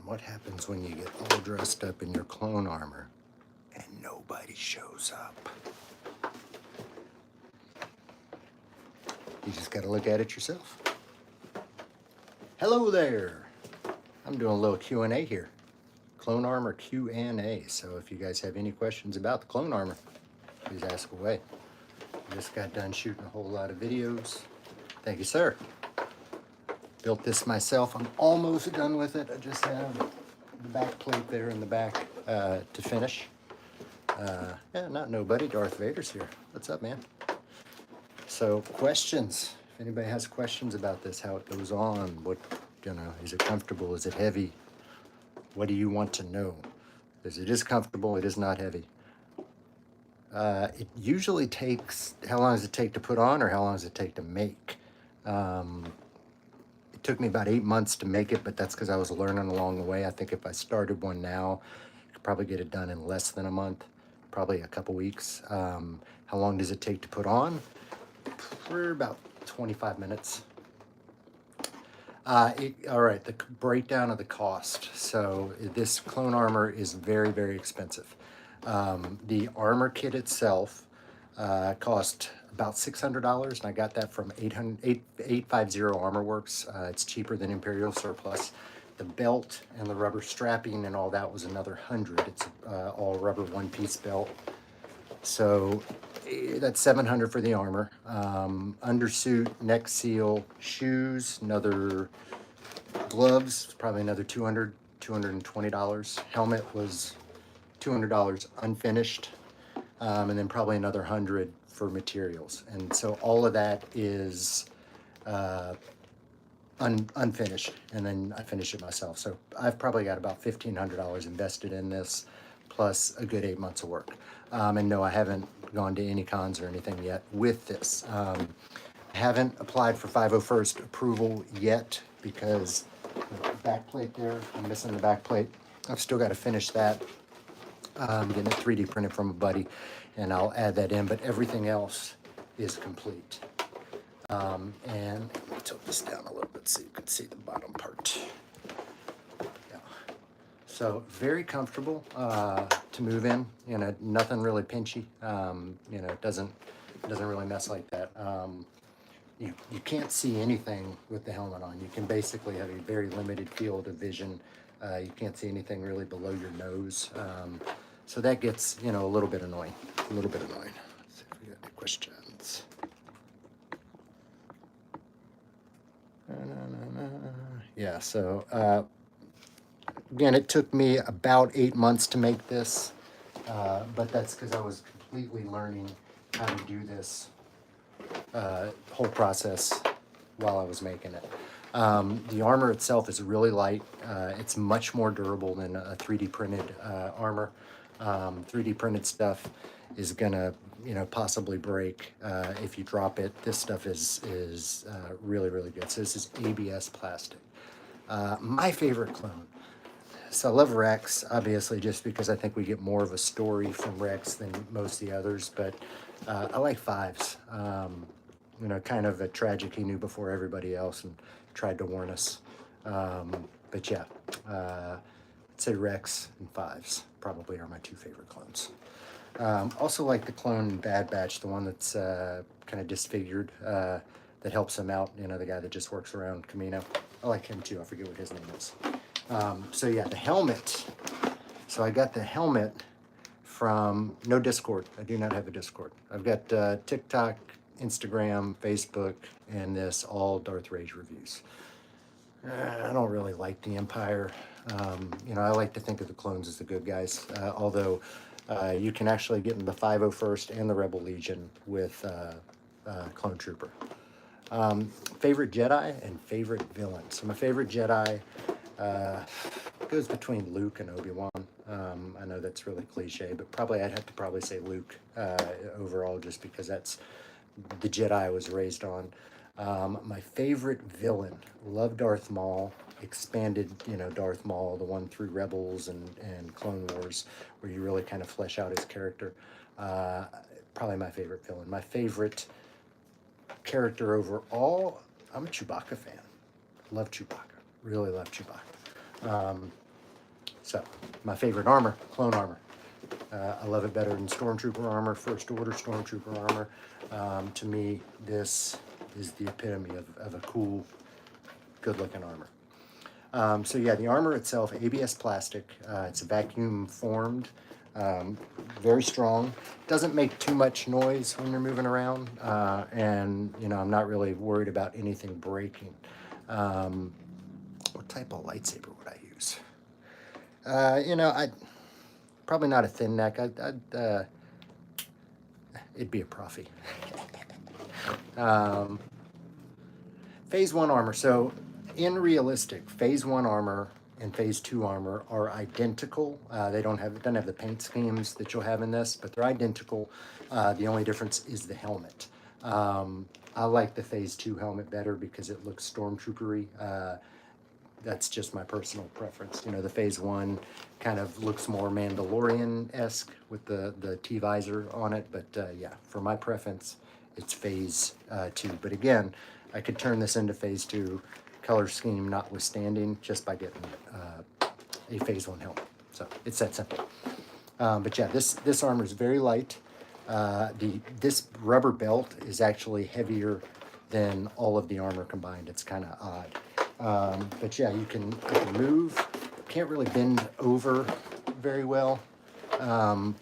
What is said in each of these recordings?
What happens when you get all dressed up in your clone armor and nobody shows up? You just got to look at it yourself. Hello there. I'm doing a little Q&A here. Clone armor Q&A. So if you guys have any questions about the clone armor, please ask away. I just got done shooting a whole lot of videos. Thank you, sir. Built this myself. I'm almost done with it. I just have the back plate there in the back to finish. Yeah, not nobody. Darth Vader's here. What's up, man? So questions. If anybody has questions about this, how it goes on, what, is it comfortable? Is it heavy? What do you want to know? Because it is comfortable. It is not heavy. It usually takes, how long does it take to put on or how long does it take to make? It took me about 8 months to make it, but that's because I was learning along the way. I think if I started one now, I could probably get it done in less than a month, probably a couple weeks. How long does it take to put on? For about 25 minutes. All right, the breakdown of the cost. So this clone armor is very, very expensive. The armor kit itself cost about $600, and I got that from 850 Armor Works. It's cheaper than Imperial Surplus. The belt and the rubber strapping and all that was another 100. It's all rubber one-piece belt. So that's $700 for the armor. Undersuit, neck seal, shoes, another gloves, probably another $200, $220. Helmet was $200 unfinished, and then probably another 100 for materials. And so all of that is unfinished, and then I finish it myself. So I've probably got about $1,500 invested in this, plus a good 8 months of work. And no, I haven't gone to any cons or anything yet with this. I haven't applied for 501st approval yet because the back plate there, I'm missing the back plate. I've still got to finish that. I'm getting it 3D printed from a buddy, and I'll add that in, but everything else is complete. And let me tilt this down a little bit so you can see the bottom part. Yeah. So very comfortable to move in. Nothing really pinchy. It doesn't really mess like that. You can't see anything with the helmet on. You can basically have a very limited field of vision. You can't see anything really below your nose. So that gets, a little bit annoying. Let's see if we got any questions. Yeah, so again, it took me about 8 months to make this, but that's because I was completely learning how to do this whole process while I was making it. The armor itself is really light. It's much more durable than a 3D printed armor. 3D printed stuff is gonna, possibly break if you drop it. This stuff is really, really good. So this is ABS plastic. My favorite clone. So I love Rex, obviously, just because I think we get more of a story from Rex than most of the others, but I like Fives. Kind of a tragic he knew before everybody else and tried to warn us. But yeah, I'd say Rex and Fives probably are my two favorite clones. Also like the clone Bad Batch, the one that's kind of disfigured, that helps him out, the guy that just works around Camino. I like him too, I forget what his name is. So yeah, the helmet. So I got the helmet from, no Discord, I do not have a Discord. I've got TikTok, Instagram, Facebook, and this all Darth Rage reviews. I don't really like the Empire. I like to think of the clones as the good guys, although you can actually get in the 501st and the Rebel Legion with Clone Trooper. Favorite Jedi and favorite villain. So my favorite Jedi goes between Luke and Obi-Wan. I know that's really cliche, but I'd have to say Luke overall, just because that's the Jedi I was raised on. My favorite villain, love Darth Maul, expanded, Darth Maul, the one through Rebels and Clone Wars, where you really kind of flesh out his character. Probably my favorite villain. My favorite character overall, I'm a Chewbacca fan. Love Chewbacca. Really love Chewbacca. So, my favorite armor, clone armor. I love it better than Stormtrooper armor, First Order Stormtrooper armor. To me, this is the epitome of a cool, good-looking armor. So yeah, the armor itself, ABS plastic. It's vacuum formed, very strong. Doesn't make too much noise when you're moving around, and you know, I'm not really worried about anything breaking. What type of lightsaber would I use? You know, I probably not a thin neck. It'd be a Profi. Phase 1 armor. So in realistic, Phase 1 armor and Phase 2 armor are identical. They don't have the paint schemes that you'll have in this, but they're identical. The only difference is the helmet. I like the Phase 2 helmet better because it looks stormtroopery. That's just my personal preference. You know, the Phase 1 kind of looks more Mandalorian-esque with the T-visor on it, but yeah, for my preference, it's Phase 2. But again, I could turn this into Phase 2, color scheme notwithstanding, just by getting a Phase 1 helmet. So it's that simple. But yeah, this armor is very light. This rubber belt is actually heavier than all of the armor combined. It's kind of odd. But yeah, you can move. Can't really bend over very well. I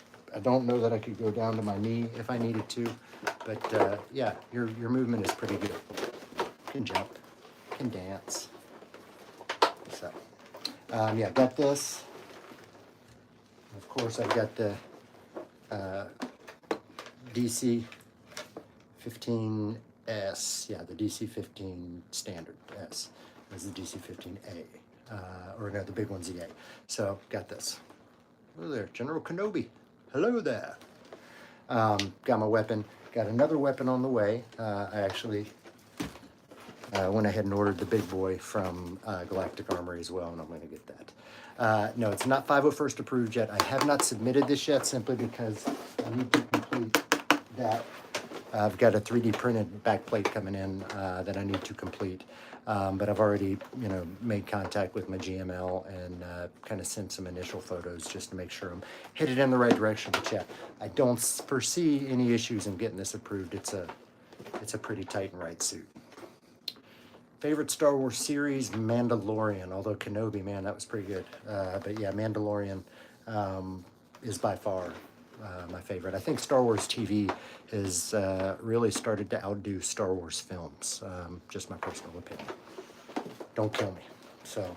don't know that I could go down to my knee if I needed to, but yeah, your movement is pretty good. Can jump, can dance. So yeah, got this. Of course, I've got the DC 15S. Yeah, the DC 15 standard S. This is the DC 15A. Or no, the big one's the A. So got this. Hello there, General Kenobi. Hello there. Got my weapon. Got another weapon on the way. I actually went ahead and ordered the big boy from Galactic Armory as well, and I'm going to get that. No, it's not 501st approved yet. I have not submitted this yet simply because I need to complete that. I've got a 3D printed backplate coming in that I need to complete. But I've already, you know, made contact with my GML and kind of sent some initial photos just to make sure I'm headed in the right direction. But yeah, I don't foresee any issues in getting this approved. It's a pretty tight and right suit. Favorite Star Wars series, Mandalorian. Although Kenobi, man, that was pretty good. But yeah, Mandalorian is by far my favorite. I think Star Wars TV has really started to outdo Star Wars films. Just my personal opinion. Don't kill me. So,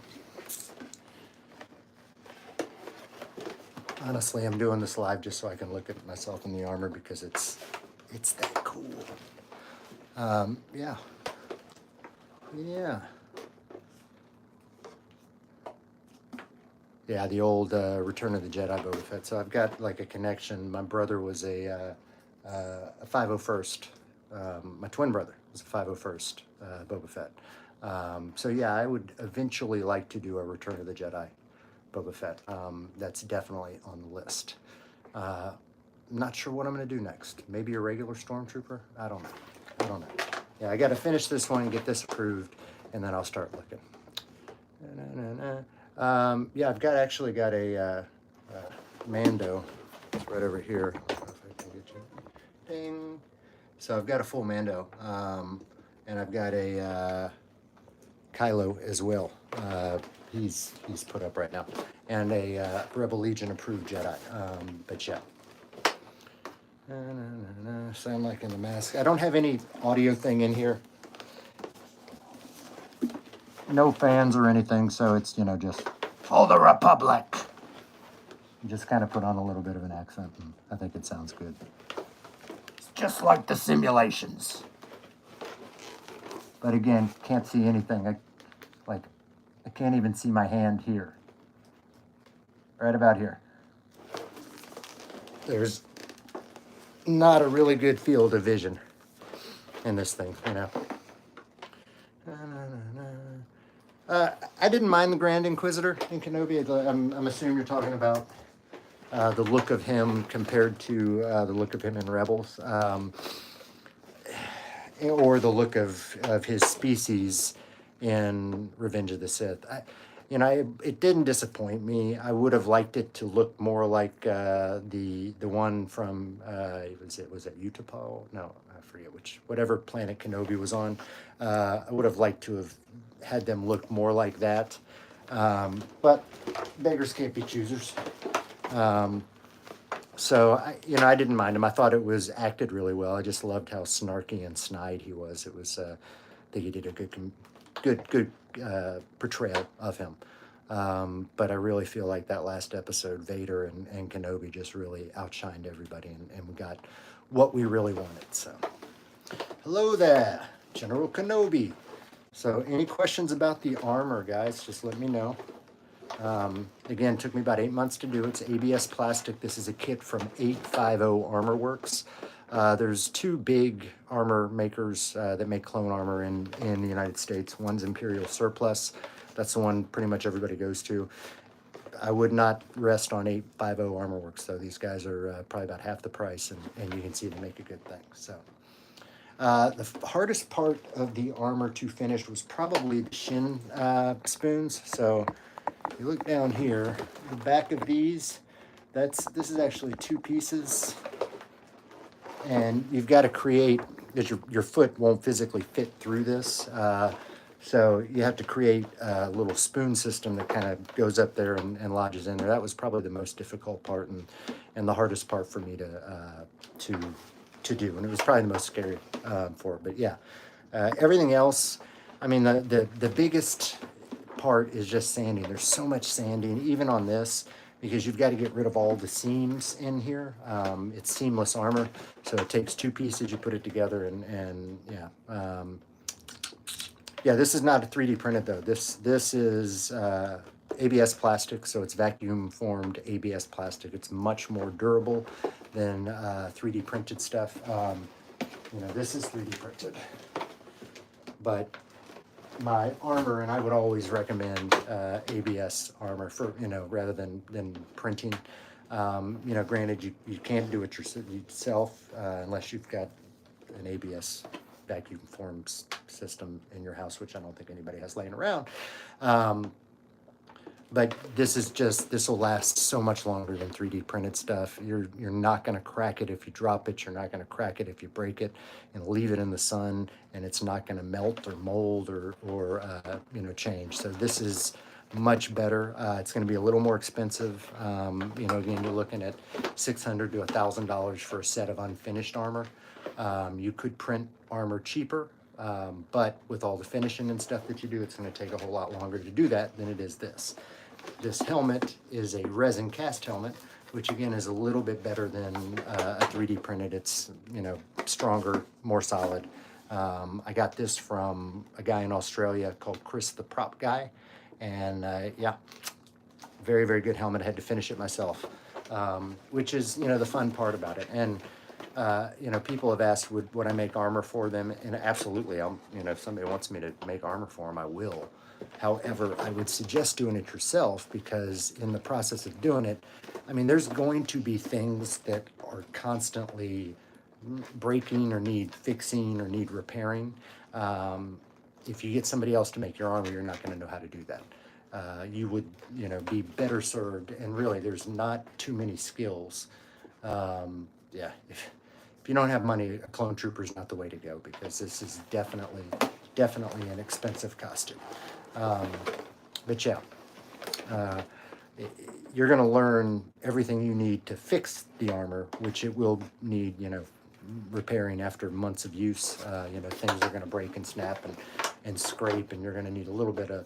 honestly, I'm doing this live just so I can look at myself in the armor because it's that cool. Yeah. Yeah. Yeah, the old Return of the Jedi Boba Fett. So I've got like a connection. My brother was a 501st. My twin brother was a 501st Boba Fett. So yeah, I would eventually like to do a Return of the Jedi Boba Fett. That's definitely on the list. I'm not sure what I'm going to do next. Maybe a regular Stormtrooper? I don't know. Yeah, I got to finish this one, get this approved, and then I'll start looking. Yeah, I've actually got a Mando. It's right over here. I don't know if I can get you. Ding. So I've got a full Mando, and I've got a Kylo as well. He's put up right now, and a Rebel Legion approved Jedi. But yeah. Sound like in the mask. I don't have any audio thing in here. No fans or anything, so it's, you know, just for the Republic. Just kind of put on a little bit of an accent, and I think it sounds good. It's just like the simulations. But again, can't see anything. I can't even see my hand here. Right about here. There's not a really good field of vision in this thing, you know. I didn't mind the Grand Inquisitor in Kenobi. I'm assuming you're talking about the look of him compared to the look of him in Rebels, or the look of his species in Revenge of the Sith. you know, it didn't disappoint me. I would have liked it to look more like the one from was it Utapau? No, I forget whatever planet Kenobi was on. I would have liked to have had them look more like that. But beggars can't be choosers. So I didn't mind him. I thought it was acted really well. I just loved how snarky and snide he was. It was, I think he did a good portrayal of him. But I really feel like that last episode, Vader and Kenobi just really outshined everybody, and we got what we really wanted. So, hello there, General Kenobi. So, any questions about the armor, guys? Just let me know. Again, it took me about 8 months to do it. It's ABS plastic. This is a kit from 850 Armor Works. There's two big armor makers that make clone armor in the United States. One's Imperial Surplus. That's the one pretty much everybody goes to. I would not rest on 850 Armor Works, though. These guys are probably about half the price, and you can see they make a good thing. So, the hardest part of the armor to finish was probably the shin spoons. So, if you look down here, the back of these, this is actually two pieces, and you've got to create, because your foot won't physically fit through this, so you have to create a little spoon system that kind of goes up there and lodges in there. That was probably the most difficult part and the hardest part for me to do, and it was probably the most scary for it. But yeah, everything else, I mean, the biggest part is just sanding. There's so much sanding, even on this, because you've got to get rid of all the seams in here. It's seamless armor, so it takes two pieces, you put it together, and yeah. Yeah, this is not a 3D printed though. This is ABS plastic, so it's vacuum formed ABS plastic. It's much more durable than 3D printed stuff. This is 3D printed, but my armor, and I would always recommend ABS armor for, rather than printing. Granted, you can't do it yourself unless you've got an ABS vacuum forms system in your house, which I don't think anybody has laying around. But this will last so much longer than 3D printed stuff. You're not going to crack it if you drop it. You're not going to crack it if you break it and leave it in the sun, and it's not going to melt or mold or change. So this is much better. It's going to be a little more expensive. Again, you're looking at $600 to $1,000 for a set of unfinished armor. You could print armor cheaper, but with all the finishing and stuff that you do, it's going to take a whole lot longer to do that than it is this. This helmet is a resin cast helmet, which again is a little bit better than a 3D printed. It's, stronger, more solid. I got this from a guy in Australia called Chris the Prop Guy, and yeah, very, very good helmet. I had to finish it myself, which is, the fun part about it. And people have asked, would I make armor for them? And absolutely, if somebody wants me to make armor for them, I will. However, I would suggest doing it yourself, because in the process of doing it, there's going to be things that are constantly breaking or need fixing or need repairing. If you get somebody else to make your armor, you're not going to know how to do that. You would, be better served, and really, there's not too many skills. Yeah, if you don't have money, a clone trooper is not the way to go, because this is definitely an expensive costume. But yeah, you're going to learn everything you need to fix the armor, which it will need, repairing after months of use. Things are going to break and snap and scrape, and you're going to need a little bit of,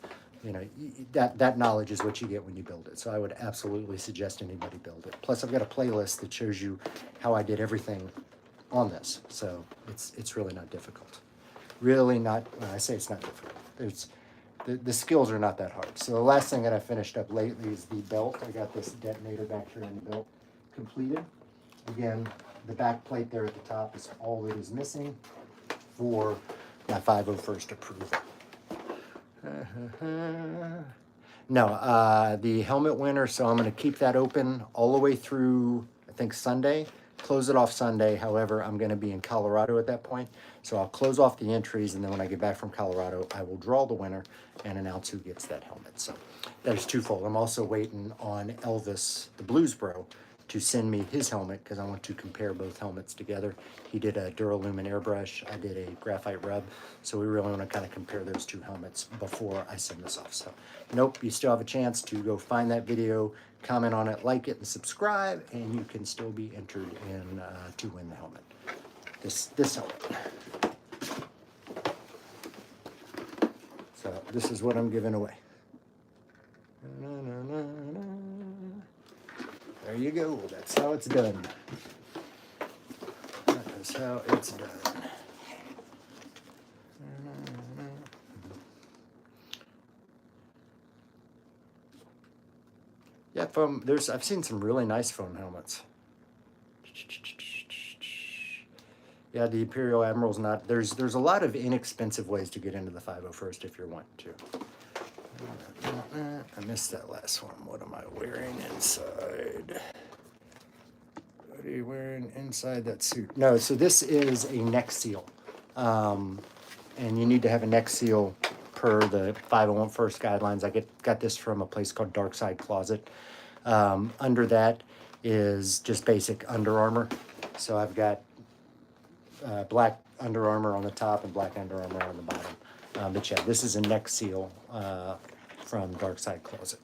that knowledge is what you get when you build it. So I would absolutely suggest anybody build it. Plus, I've got a playlist that shows you how I did everything on this. So it's really not difficult. Really not, when I say it's not difficult, the skills are not that hard. So the last thing that I finished up lately is the belt. I got this detonator back here in the belt completed. Again, the back plate there at the top is all that is missing for my 501st approval. No, the helmet winner, so I'm going to keep that open all the way through, I think, Sunday. close it off Sunday. However, I'm going to be in Colorado at that point. So I'll close off the entries, and then when I get back from Colorado, I will draw the winner and announce who gets that helmet. So that is twofold. I'm also waiting on Elvis, the Blues Bro, to send me his helmet because I want to compare both helmets together. He did a Duralumin airbrush. I did a graphite rub. So we really want to kind of compare those two helmets before I send this off. So nope, you still have a chance to go find that video, comment on it, like it, and subscribe, and you can still be entered in to win the helmet. This helmet. So this is what I'm giving away. There you go. That's how it's done. That is how it's done. Yeah, I've seen some really nice foam helmets. Yeah, the Imperial Admiral's not, there's a lot of inexpensive ways to get into the 501st if you're wanting to. I missed that last one. What am I wearing inside? What are you wearing inside that suit? No, so this is a neck seal. And you need to have a neck seal per the 501st guidelines. I got this from a place called Dark Side Closet. Under that is just basic Under Armour. So I've got black Under Armour on the top and black Under Armour on the bottom. But yeah, this is a neck seal from Dark Side Closet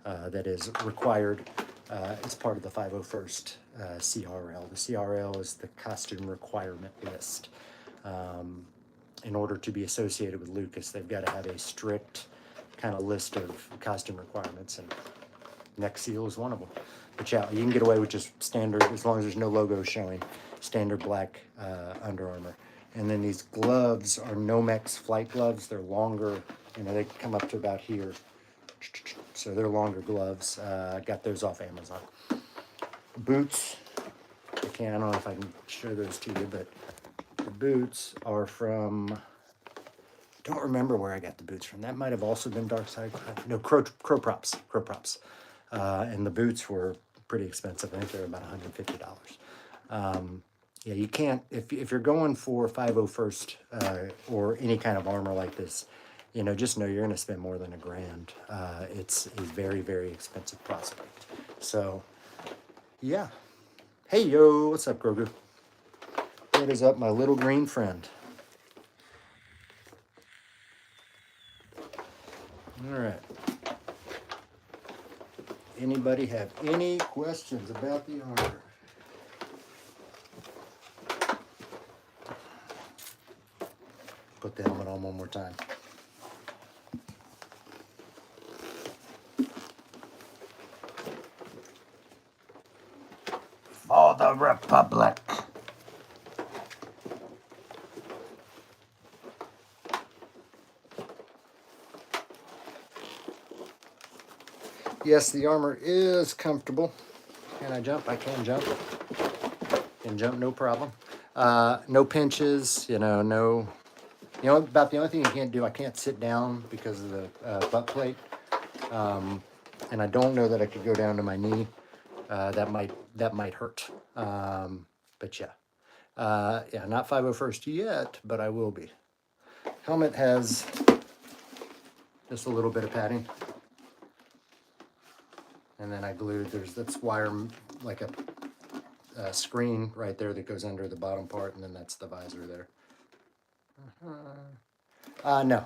that is required as part of the 501st CRL. The CRL is the costume requirement list. In order to be associated with Lucas, they've got to have a strict kind of list of costume requirements, and neck seal is one of them. But yeah, you can get away with just standard, as long as there's no logo showing, standard black Under Armour. And then these gloves are Nomex flight gloves. They're longer, they come up to about here. So they're longer gloves. I got those off Amazon. Boots, I don't know if I can show those to you, but the boots are from, don't remember where I got the boots from. That might have also been Dark Side. No, Crow Props. And the boots were pretty expensive. I think they were about $150. Yeah, you can't, if you're going for 501st or any kind of armor like this, just know you're going to spend more than $1,000. It's a very, very expensive prospect. So, yeah. Hey, yo, what's up, Grogu? What is up, my little green friend? All right. Anybody have any questions about the armor? Put the helmet on one more time. For the Republic. Yes, the armor is comfortable. Can I jump? I can jump. Can jump, no problem. No pinches, no. About the only thing you can't do, I can't sit down because of the butt plate. And I don't know that I could go down to my knee. That might hurt. But yeah. Yeah, not 501st yet, but I will be. Helmet has just a little bit of padding. And then I glued, that's wire, like a screen right there that goes under the bottom part, and then that's the visor there. No.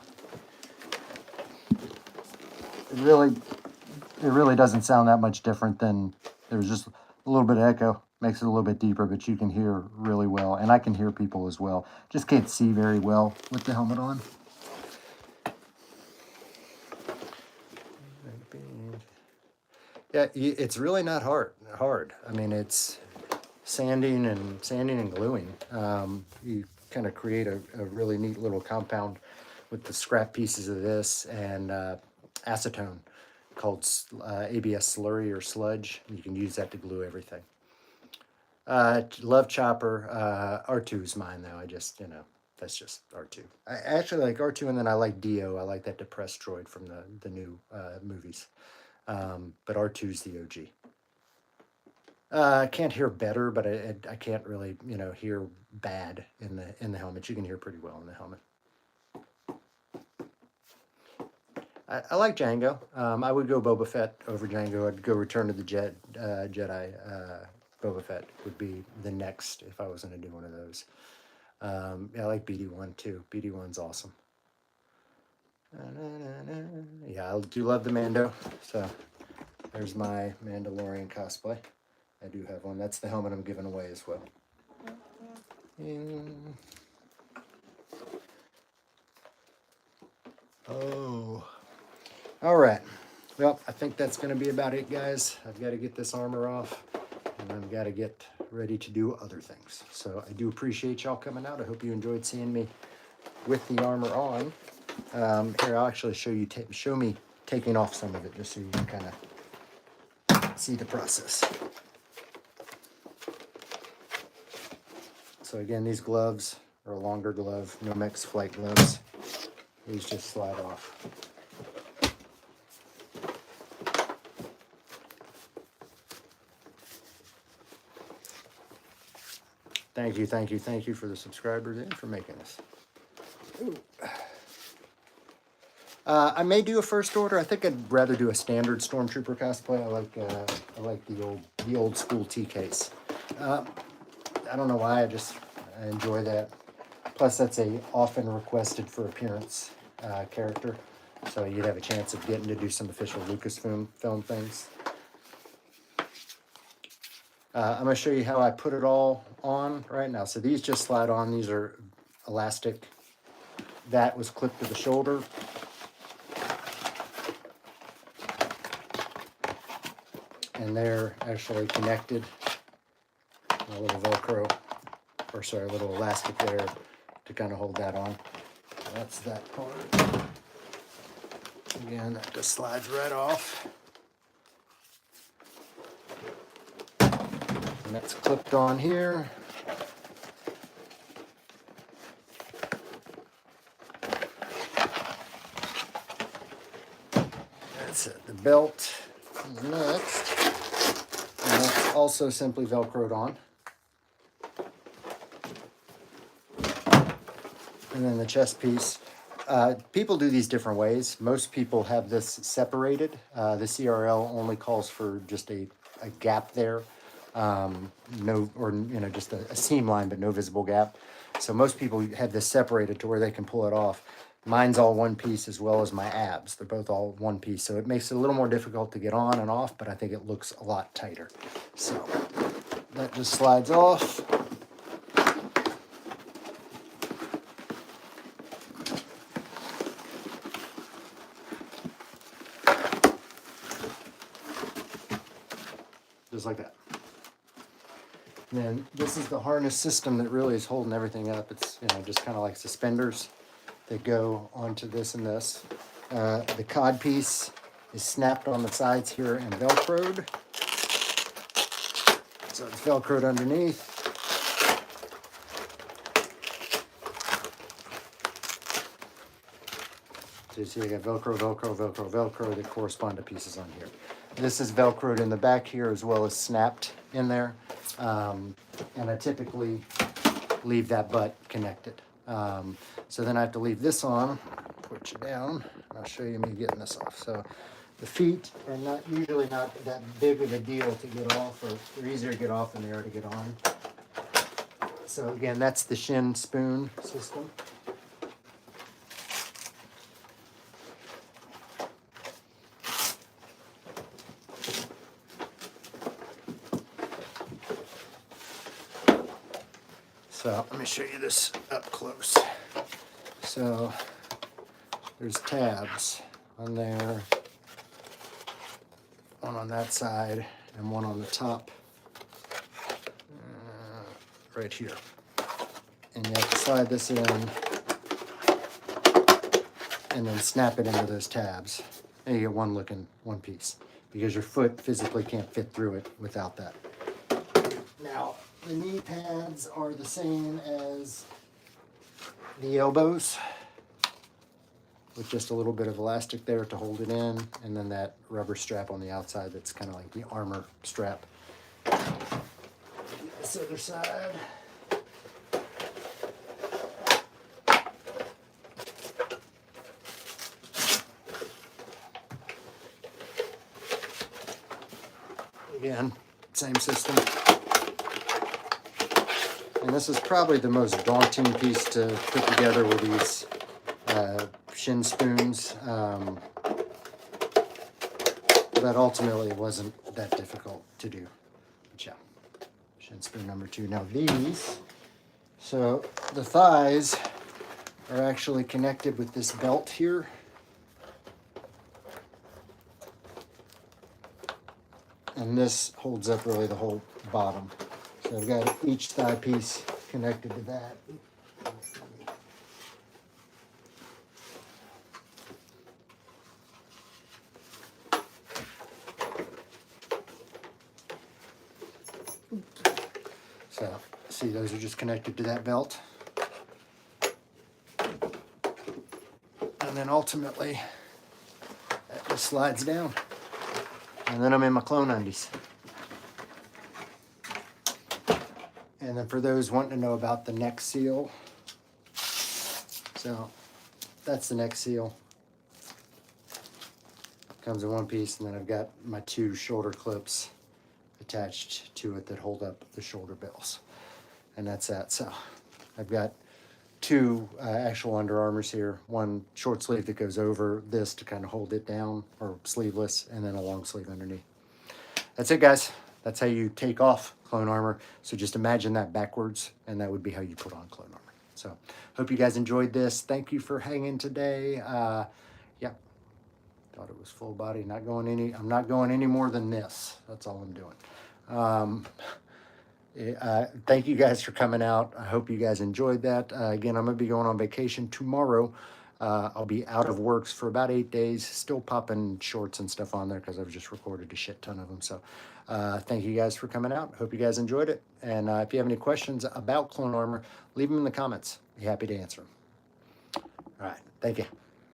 It really doesn't sound that much different than, there's just a little bit of echo, makes it a little bit deeper, but you can hear really well, and I can hear people as well. Just can't see very well with the helmet on. Yeah, it's really not hard. I mean, it's sanding and gluing. You kind of create a really neat little compound with the scrap pieces of this and acetone called ABS slurry or sludge. You can use that to glue everything. Love Chopper. R2 is mine, though. I just, that's just R2. I actually like R2, and then I like Dio. I like that depressed droid from the new movies. But R2's the OG. I can't hear better, but I can't really, you know, hear bad in the helmet. You can hear pretty well in the helmet. I like Django. I would go Boba Fett over Django. I'd go Return of the Jedi. Boba Fett would be the next if I was going to do one of those. Yeah, I like BD1 too. BD1's awesome. Yeah, I do love the Mando. So there's my Mandalorian cosplay. I do have one. That's the helmet I'm giving away as well. Oh. All right. Well, I think that's going to be about it, guys. I've got to get this armor off, and I've got to get ready to do other things. So I do appreciate y'all coming out. I hope you enjoyed seeing me with the armor on. Here, I'll actually show me taking off some of it, just so you can kind of see the process. So again, these gloves are a longer glove, Nomex flight gloves. These just slide off. Thank you, thank you, thank you for the subscribers and for making this. I may do a first order. I think I'd rather do a standard Stormtrooper cosplay. I like the old school T case. I don't know why. I enjoy that. Plus, that's a often requested for appearance character, so you'd have a chance of getting to do some official Lucasfilm film things. I'm going to show you how I put it all on right now. So these just slide on. These are elastic. That was clipped to the shoulder. And they're actually connected. A little Velcro, or sorry, a little elastic there to kind of hold that on. That's that part. Again, that just slides right off. And that's clipped on here. That's it. The belt is next. And that's also simply Velcroed on. And then the chest piece. People do these different ways. Most people have this separated. The CRL only calls for just a gap there. No, or just a seam line, but no visible gap. So most people have this separated to where they can pull it off. Mine's all one piece as well as my abs. They're both all one piece. So it makes it a little more difficult to get on and off, but I think it looks a lot tighter. So that just slides off. Just like that. And then this is the harness system that really is holding everything up. It's just kind of like suspenders that go onto this and this. The cod piece is snapped on the sides here and Velcroed. So it's Velcroed underneath. So you see I got Velcro, Velcro, Velcro, Velcro that correspond to pieces on here. This is Velcroed in the back here as well as snapped in there. And I typically leave that butt connected. So then I have to leave this on, put you down, and I'll show you me getting this off. So the feet are usually not that big of a deal to get off, or they're easier to get off than they are to get on. So again, that's the shin spoon system. So let me show you this up close. So there's tabs on there, one on that side and one on the top right here. And you have to slide this in and then snap it into those tabs. And you get one piece because your foot physically can't fit through it without that. Now, the knee pads are the same as the elbows, with just a little bit of elastic there to hold it in, and then that rubber strap on the outside that's kind of like the armor strap. This other side. Again, same system. And this is probably the most daunting piece to put together with these shin spoons. But ultimately it wasn't that difficult to do. But yeah, shin spoon number 2. Now these, so the thighs are actually connected with this belt here. And this holds up really the whole bottom. So I've got each thigh piece connected to that. So, see, those are just connected to that belt. And then ultimately, that just slides down. And then I'm in my clone undies. And then for those wanting to know about the neck seal, so that's the neck seal. Comes in one piece, and then I've got my 2 shoulder clips attached to it that hold up the shoulder bells. And that's that. So I've got 2 actual Under Armours here. One short sleeve that goes over this to kind of hold it down, or sleeveless, and then a long sleeve underneath. That's it, guys. That's how you take off clone armor. So just imagine that backwards, and that would be how you put on clone armor. So hope you guys enjoyed this. Thank you for hanging today. Yeah, thought it was full body. I'm not going any more than this. That's all I'm doing. Thank you guys for coming out. I hope you guys enjoyed that. Again, I'm going to be going on vacation tomorrow. I'll be out of works for about 8 days, still popping shorts and stuff on there because I've just recorded a shit ton of them. So thank you guys for coming out. Hope you guys enjoyed it. And if you have any questions about clone armor, leave them in the comments. Be happy to answer them. All right. Thank you.